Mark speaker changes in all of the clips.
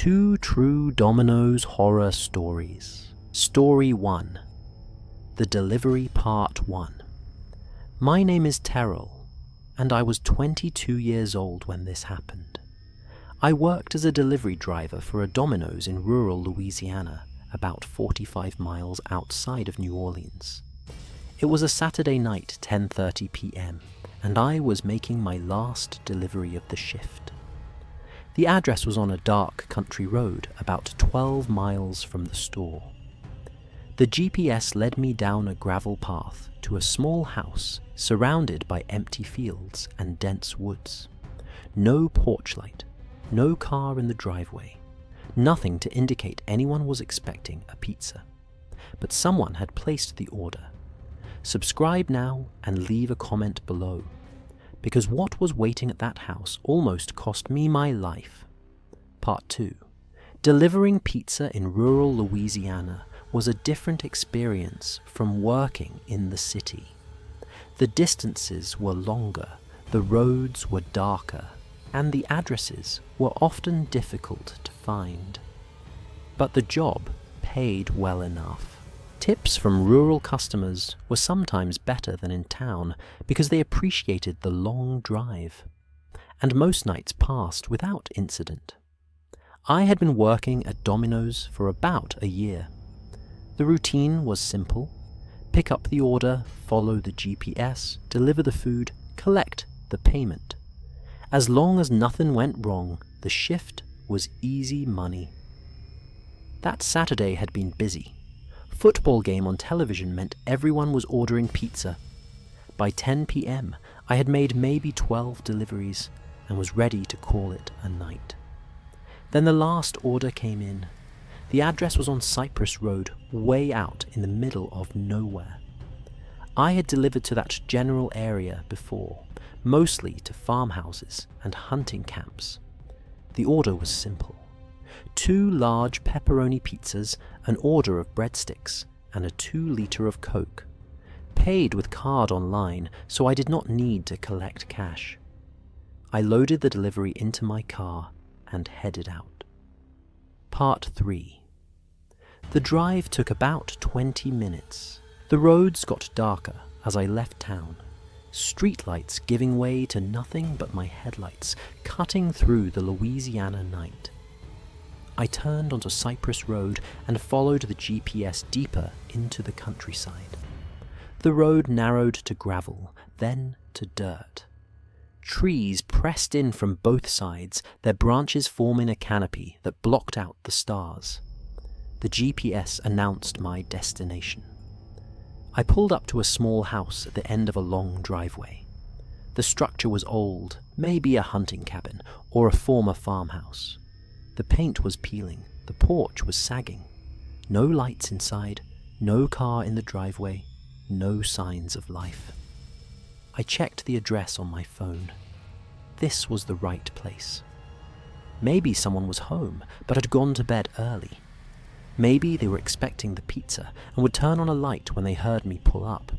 Speaker 1: Two true Domino's horror stories. Story 1. The Delivery Part 1. My name is Terrell, and I was 22 years old when this happened. I worked as a delivery driver for a Domino's in rural Louisiana, about 45 miles outside of New Orleans. It was a Saturday night, 10:30 p.m., and I was making my last delivery of the shift. The address was on a dark country road about 12 miles from the store. The GPS led me down a gravel path to a small house surrounded by empty fields and dense woods. No porch light, no car in the driveway, nothing to indicate anyone was expecting a pizza. But someone had placed the order. Subscribe now and leave a comment below, because what was waiting at that house almost cost me my life. Part 2. Delivering pizza in rural Louisiana was a different experience from working in the city. The distances were longer, the roads were darker, and the addresses were often difficult to find. But the job paid well enough. Tips from rural customers were sometimes better than in town because they appreciated the long drive, and most nights passed without incident. I had been working at Domino's for about a year. The routine was simple: pick up the order, follow the GPS, deliver the food, collect the payment. As long as nothing went wrong, the shift was easy money. That Saturday had been busy. Football game on television meant everyone was ordering pizza. By 10 p.m., I had made maybe 12 deliveries and was ready to call it a night. Then the last order came in. The address was on Cypress Road, way out in the middle of nowhere. I had delivered to that general area before, mostly to farmhouses and hunting camps. The order was simple: 2 large pepperoni pizzas, an order of breadsticks, and a 2-liter of Coke. Paid with card online, so I did not need to collect cash. I loaded the delivery into my car and headed out. Part 3. The drive took about 20 minutes. The roads got darker as I left town, streetlights giving way to nothing but my headlights cutting through the Louisiana night. I turned onto Cypress Road and followed the GPS deeper into the countryside. The road narrowed to gravel, then to dirt. Trees pressed in from both sides, their branches forming a canopy that blocked out the stars. The GPS announced my destination. I pulled up to a small house at the end of a long driveway. The structure was old, maybe a hunting cabin or a former farmhouse. The paint was peeling, the porch was sagging. No lights inside, no car in the driveway, no signs of life. I checked the address on my phone. This was the right place. Maybe someone was home, but had gone to bed early. Maybe they were expecting the pizza and would turn on a light when they heard me pull up.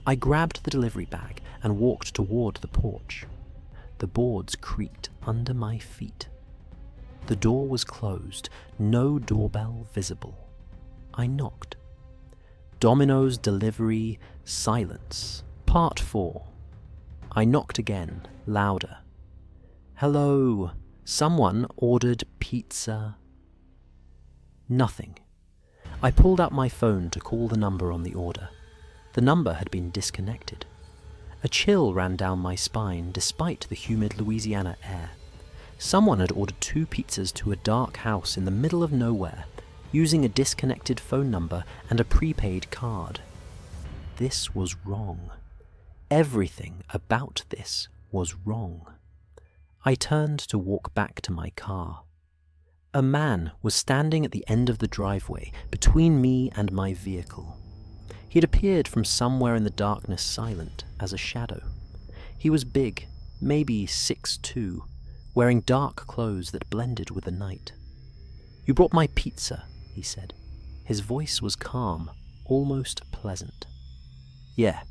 Speaker 1: I grabbed the delivery bag and walked toward the porch. The boards creaked under my feet. The door was closed, no doorbell visible. I knocked. Domino's delivery, silence. Part 4. I knocked again, louder. Hello, someone ordered pizza. Nothing. I pulled out my phone to call the number on the order. The number had been disconnected. A chill ran down my spine despite the humid Louisiana air. Someone had ordered 2 pizzas to a dark house in the middle of nowhere, using a disconnected phone number and a prepaid card. This was wrong. Everything about this was wrong. I turned to walk back to my car. A man was standing at the end of the driveway between me and my vehicle. He had appeared from somewhere in the darkness, silent as a shadow. He was big, maybe 6'2", wearing dark clothes that blended with the night. "You brought my pizza," he said. His voice was calm, almost pleasant. "Yeah,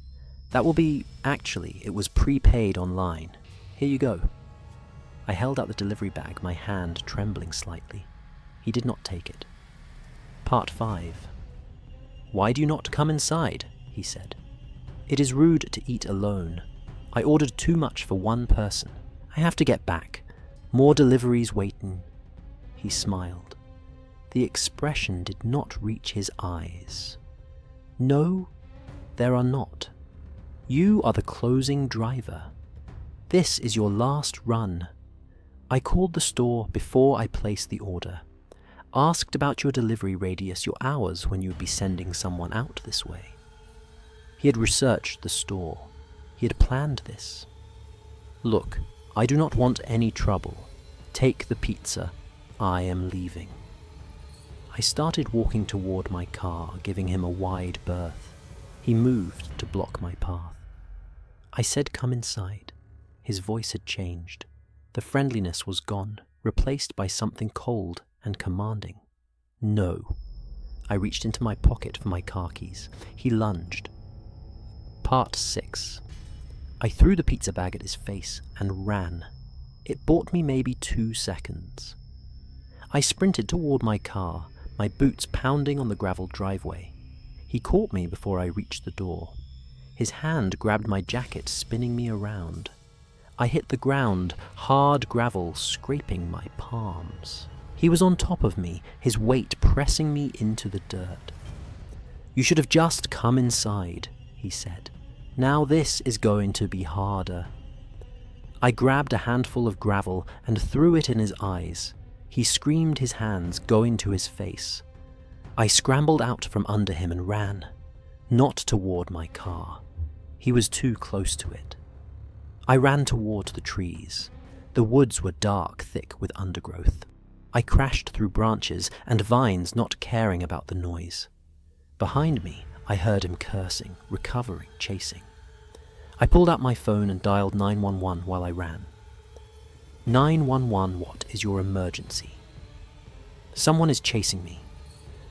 Speaker 1: that will be... Actually, it was prepaid online. Here you go." I held out the delivery bag, my hand trembling slightly. He did not take it. Part 5. "Why do you not come inside?" he said. "It is rude to eat alone. I ordered too much for one person. I have to get back. More deliveries waiting." He smiled. The expression did not reach his eyes. "No, there are not. You are the closing driver. This is your last run. I called the store before I placed the order. Asked about your delivery radius, your hours when you would be sending someone out this way." He had researched the store. He had planned this. "Look, I do not want any trouble. Take the pizza. I am leaving." I started walking toward my car, giving him a wide berth. He moved to block my path. I said, "Come inside." His voice had changed. The friendliness was gone, replaced by something cold and commanding. "No." I reached into my pocket for my car keys. He lunged. Part 6. I threw the pizza bag at his face and ran. It bought me maybe 2 seconds. I sprinted toward my car, my boots pounding on the graveled driveway. He caught me before I reached the door. His hand grabbed my jacket, spinning me around. I hit the ground, hard gravel scraping my palms. He was on top of me, his weight pressing me into the dirt. "You should have just come inside," he said. "Now this is going to be harder." I grabbed a handful of gravel and threw it in his eyes. He screamed, his hands going to his face. I scrambled out from under him and ran, not toward my car. He was too close to it. I ran toward the trees. The woods were dark, thick with undergrowth. I crashed through branches and vines, not caring about the noise. Behind me, I heard him cursing, recovering, chasing. I pulled out my phone and dialed 911 while I ran. 911, what is your emergency? Someone is chasing me.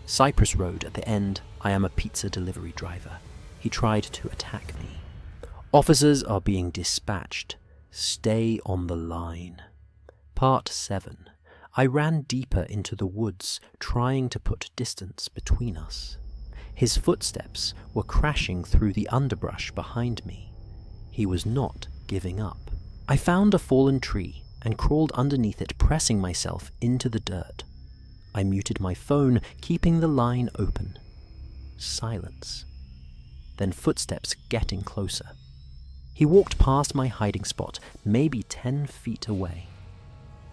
Speaker 1: Cypress Road at the end, I am a pizza delivery driver. He tried to attack me. Officers are being dispatched. Stay on the line. Part 7. I ran deeper into the woods, trying to put distance between us. His footsteps were crashing through the underbrush behind me. He was not giving up. I found a fallen tree and crawled underneath it, pressing myself into the dirt. I muted my phone, keeping the line open. Silence. Then footsteps getting closer. He walked past my hiding spot, maybe 10 feet away.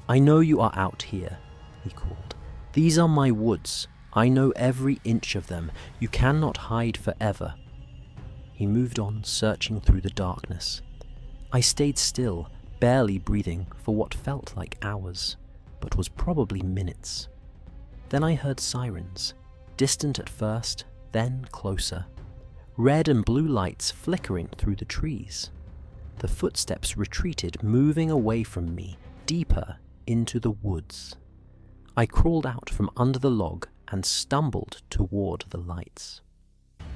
Speaker 1: "I know you are out here," he called. "These are my woods. I know every inch of them. You cannot hide forever." He moved on, searching through the darkness. I stayed still, barely breathing for what felt like hours, but was probably minutes. Then I heard sirens, distant at first, then closer. Red and blue lights flickering through the trees. The footsteps retreated, moving away from me, deeper into the woods. I crawled out from under the log and stumbled toward the lights.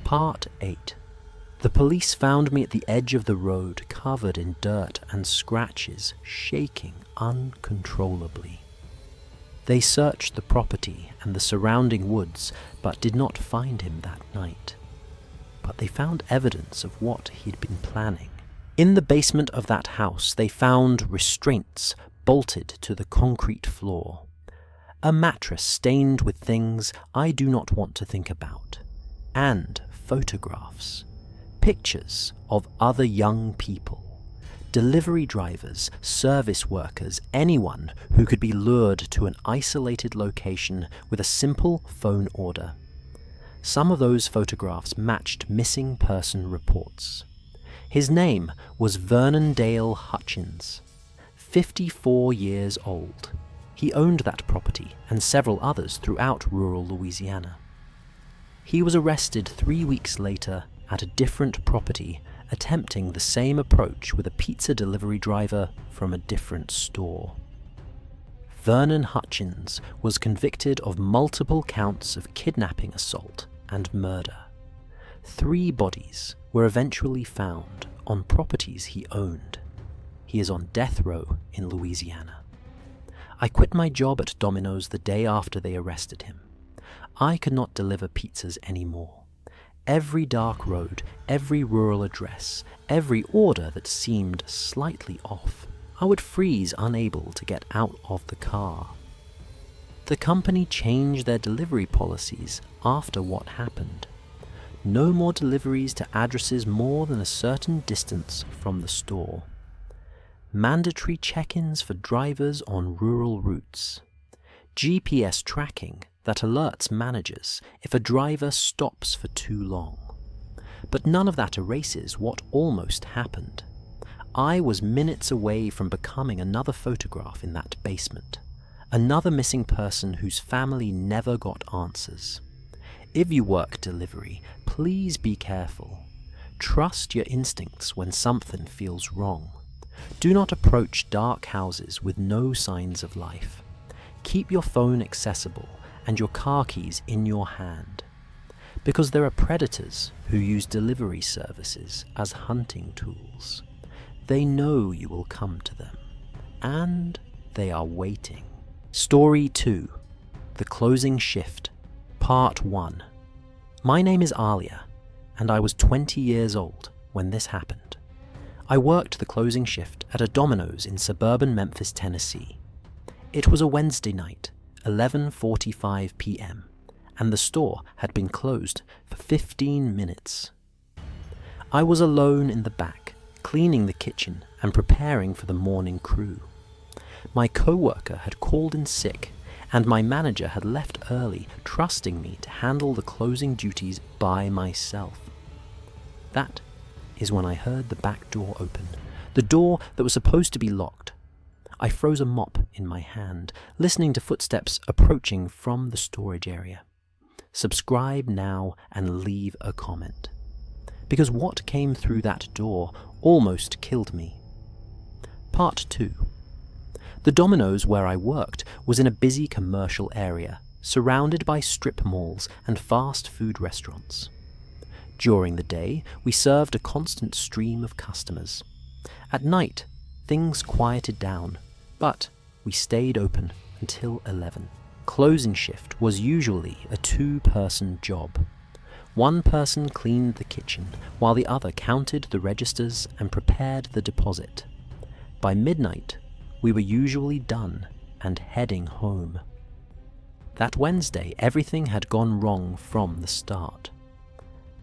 Speaker 1: Part 8. The police found me at the edge of the road, covered in dirt and scratches, shaking uncontrollably. They searched the property and the surrounding woods, but did not find him that night. But they found evidence of what he'd been planning. In the basement of that house, they found restraints bolted to the concrete floor. A mattress stained with things I do not want to think about. And photographs. Pictures of other young people. Delivery drivers, service workers, anyone who could be lured to an isolated location with a simple phone order. Some of those photographs matched missing person reports. His name was Vernon Dale Hutchins, 54 years old. He owned that property and several others throughout rural Louisiana. He was arrested 3 weeks later at a different property, attempting the same approach with a pizza delivery driver from a different store. Vernon Hutchins was convicted of multiple counts of kidnapping, assault, and murder. 3 bodies were eventually found on properties he owned. he is on death row in Louisiana. I quit my job at Dominos the day after they arrested him. I could not deliver pizzas anymore. Every dark road, every rural address, every order that seemed slightly off, I would freeze unable to get out of the car. The company changed their delivery policies after what happened. No more deliveries to addresses more than a certain distance from the store. Mandatory check-ins for drivers on rural routes. GPS tracking that alerts managers if a driver stops for too long. But none of that erases what almost happened. I was minutes away from becoming another photograph in that basement. Another missing person whose family never got answers. If you work delivery, please be careful. Trust your instincts when something feels wrong. Do not approach dark houses with no signs of life. Keep your phone accessible and your car keys in your hand. Because there are predators who use delivery services as hunting tools. They know you will come to them, and they are waiting. Story 2. The Closing Shift, Part 1. My name is Alia, and I was 20 years old when this happened. I worked the closing shift at a Dominos in suburban Memphis, Tennessee. It was a Wednesday night, 11:45 p.m., and the store had been closed for 15 minutes. I was alone in the back, cleaning the kitchen and preparing for the morning crew. My co-worker had called in sick, and my manager had left early, trusting me to handle the closing duties by myself. That is when I heard the back door open, the door that was supposed to be locked. I froze a mop in my hand, listening to footsteps approaching from the storage area. Subscribe now and leave a comment. Because what came through that door almost killed me. Part 2. The Dominos where I worked was in a busy commercial area, surrounded by strip malls and fast food restaurants. During the day, we served a constant stream of customers. At night, things quieted down, but we stayed open until 11. Closing shift was usually a 2-person job. One person cleaned the kitchen, while the other counted the registers and prepared the deposit. By midnight, we were usually done and heading home. That Wednesday, everything had gone wrong from the start.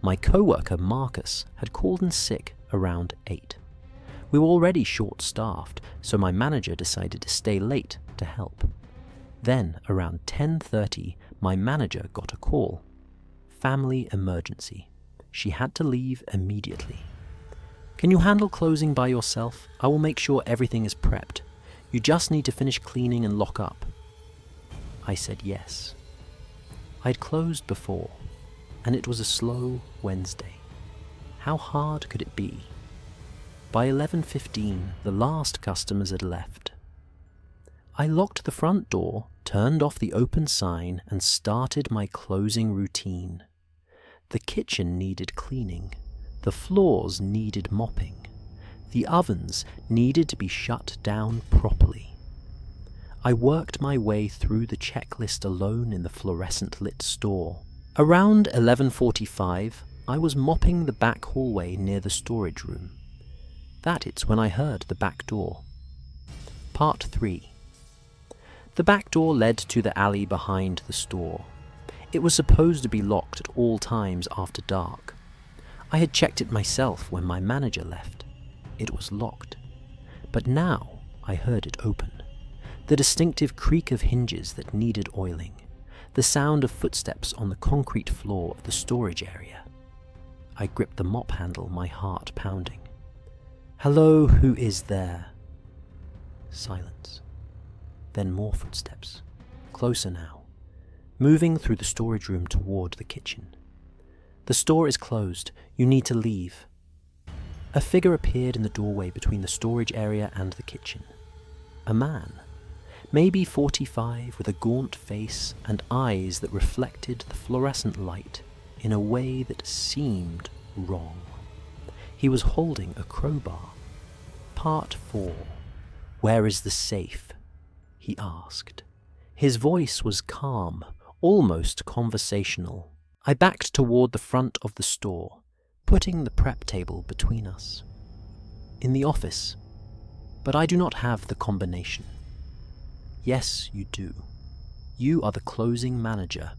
Speaker 1: My co-worker Marcus had called in sick around 8. We were already short-staffed, so my manager decided to stay late to help. Then, around 10:30, my manager got a call. Family emergency. She had to leave immediately. Can you handle closing by yourself? I will make sure everything is prepped. You just need to finish cleaning and lock up. I said yes. I'd closed before, and it was a slow Wednesday. How hard could it be? By 11:15, the last customers had left. I locked the front door, turned off the open sign, and started my closing routine. The kitchen needed cleaning. The floors needed mopping. The ovens needed to be shut down properly. I worked my way through the checklist alone in the fluorescent-lit store. Around 11:45, I was mopping the back hallway near the storage room. That's when I heard the back door. Part 3. The back door led to the alley behind the store. It was supposed to be locked at all times after dark. I had checked it myself when my manager left. It was locked. But now I heard it open. The distinctive creak of hinges that needed oiling. The sound of footsteps on the concrete floor of the storage area. I gripped the mop handle, my heart pounding. Hello, who is there? Silence. Then more footsteps. Closer now. Moving through the storage room toward the kitchen. The store is closed. You need to leave. A figure appeared in the doorway between the storage area and the kitchen. A man. Maybe 45, with a gaunt face and eyes that reflected the fluorescent light in a way that seemed wrong. He was holding a crowbar. Part 4. Where is the safe? He asked. His voice was calm, almost conversational. I backed toward the front of the store, putting the prep table between us. In the office, but I do not have the combination. Yes, you do. You are the closing manager.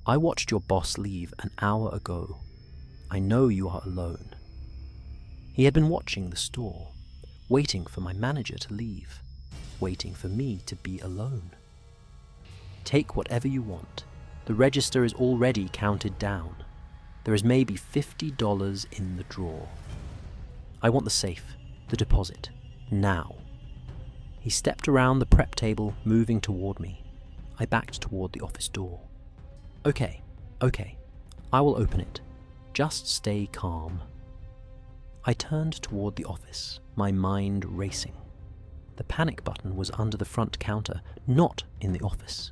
Speaker 1: I watched your boss leave an hour ago. I know you are alone. He had been watching the store, waiting for my manager to leave, waiting for me to be alone. Take whatever you want. The register is already counted down. There is maybe $50 in the drawer. I want the safe, the deposit, now. He stepped around the prep table, moving toward me. I backed toward the office door. Okay, I will open it. Just stay calm. I turned toward the office, my mind racing. The panic button was under the front counter, not in the office.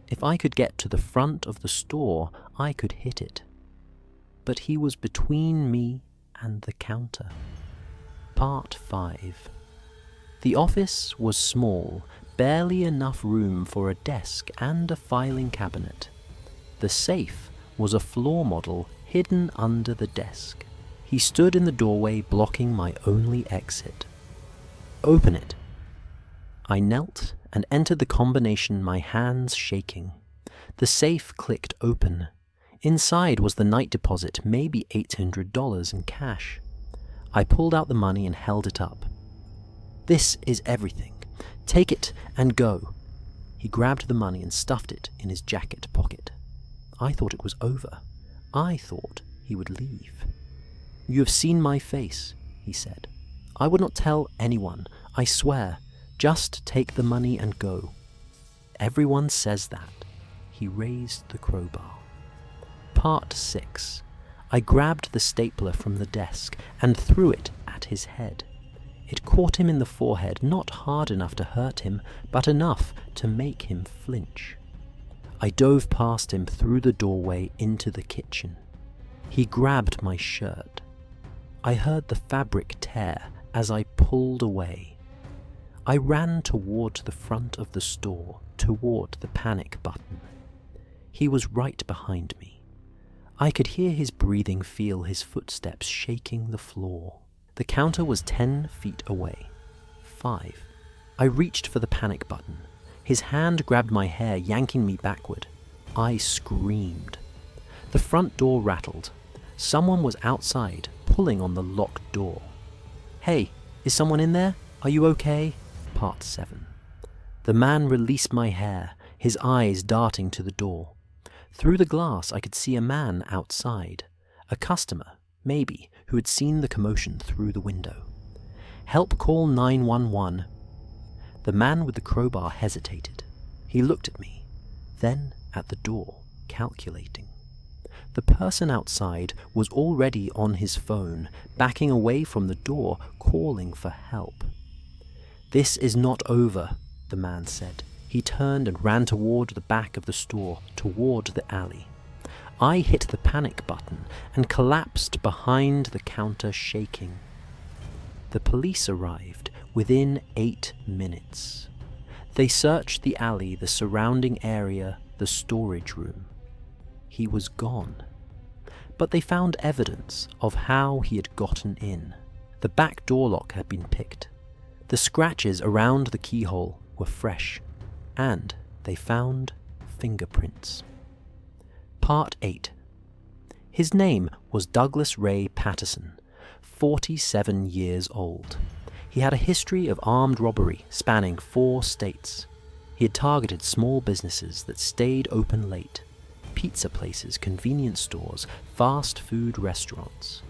Speaker 1: If I could get to the front of the store, I could hit it. But he was between me and the counter. Part 5. The office was small, barely enough room for a desk and a filing cabinet. The safe was a floor model hidden under the desk. He stood in the doorway, blocking my only exit. Open it. I knelt and entered the combination, my hands shaking. The safe clicked open. Inside was the night deposit, maybe $800 in cash. I pulled out the money and held it up. This is everything. Take it and go. He grabbed the money and stuffed it in his jacket pocket. I thought it was over. I thought he would leave. You have seen my face, he said. I would not tell anyone, I swear. Just take the money and go. Everyone says that. He raised the crowbar. Part 6. I grabbed the stapler from the desk and threw it at his head. It caught him in the forehead, not hard enough to hurt him, but enough to make him flinch. I dove past him through the doorway into the kitchen. He grabbed my shirt. I heard the fabric tear as I pulled away. I ran toward the front of the store, toward the panic button. He was right behind me. I could hear his breathing, feel his footsteps shaking the floor. The counter was 10 feet away. 5. I reached for the panic button. His hand grabbed my hair, yanking me backward. I screamed. The front door rattled. Someone was outside, pulling on the locked door. Hey, is someone in there? Are you okay? Part 7. The man released my hair, his eyes darting to the door. Through the glass I could see a man outside. A customer, maybe, who had seen the commotion through the window. Help, call 911. The man with the crowbar hesitated. He looked at me, then at the door, calculating. The person outside was already on his phone, backing away from the door, calling for help. This is not over, the man said. He turned and ran toward the back of the store, toward the alley. I hit the panic button and collapsed behind the counter, shaking. The police arrived within 8 minutes. They searched the alley, the surrounding area, the storage room. He was gone. But they found evidence of how he had gotten in. The back door lock had been picked. The scratches around the keyhole were fresh. And they found fingerprints. Part 8. His name was Douglas Ray Patterson, 47 years old. He had a history of armed robbery spanning 4 states. He had targeted small businesses that stayed open late, pizza places, convenience stores, fast food restaurants,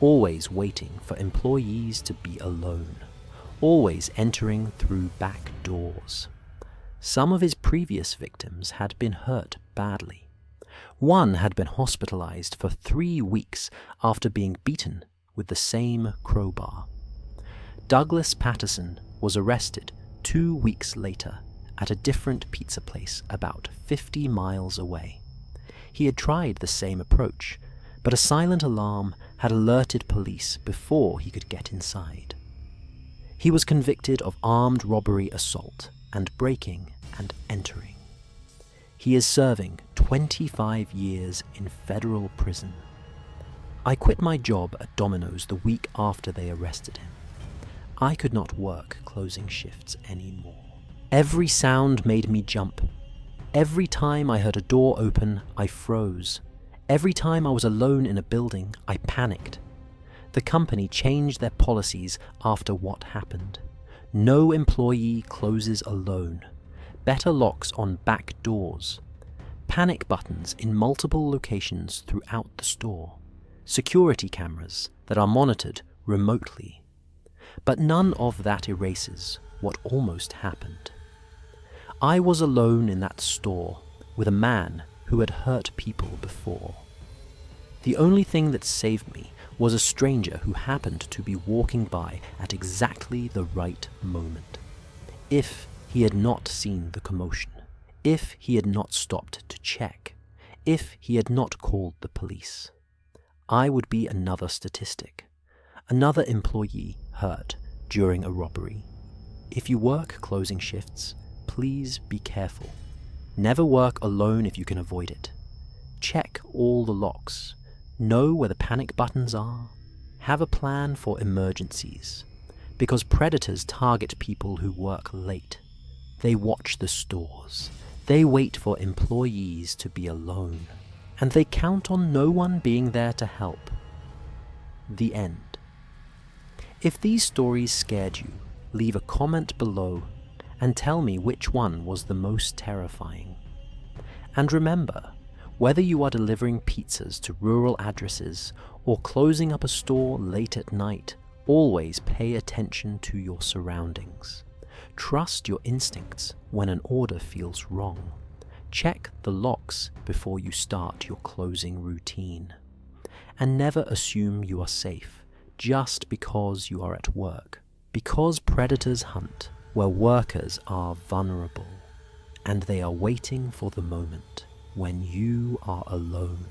Speaker 1: always waiting for employees to be alone, always entering through back doors. Some of his previous victims had been hurt badly. One had been hospitalized for 3 weeks after being beaten with the same crowbar. Douglas Patterson was arrested 2 weeks later at a different pizza place about 50 miles away. He had tried the same approach, but a silent alarm had alerted police before he could get inside. He was convicted of armed robbery assault and breaking and entering. He is serving 25 years in federal prison. I quit my job at Dominos the week after they arrested him. I could not work closing shifts anymore. Every sound made me jump. Every time I heard a door open, I froze. Every time I was alone in a building, I panicked. The company changed their policies after what happened. No employee closes alone. Better locks on back doors. Panic buttons in multiple locations throughout the store. Security cameras that are monitored remotely. But none of that erases what almost happened. I was alone in that store with a man who had hurt people before. The only thing that saved me was a stranger who happened to be walking by at exactly the right moment. If he had not seen the commotion, if he had not stopped to check, if he had not called the police, I would be another statistic, another employee hurt during a robbery. If you work closing shifts, please be careful. Never work alone if you can avoid it. Check all the locks. Know where the panic buttons are. Have a plan for emergencies. Because predators target people who work late. They watch the stores. They wait for employees to be alone. And they count on no one being there to help. The end. If these stories scared you, leave a comment below and tell me which one was the most terrifying. And remember, whether you are delivering pizzas to rural addresses or closing up a store late at night, always pay attention to your surroundings. Trust your instincts when an order feels wrong. Check the locks before you start your closing routine. And never assume you are safe just because you are at work. Because predators hunt where workers are vulnerable, and they are waiting for the moment when you are alone.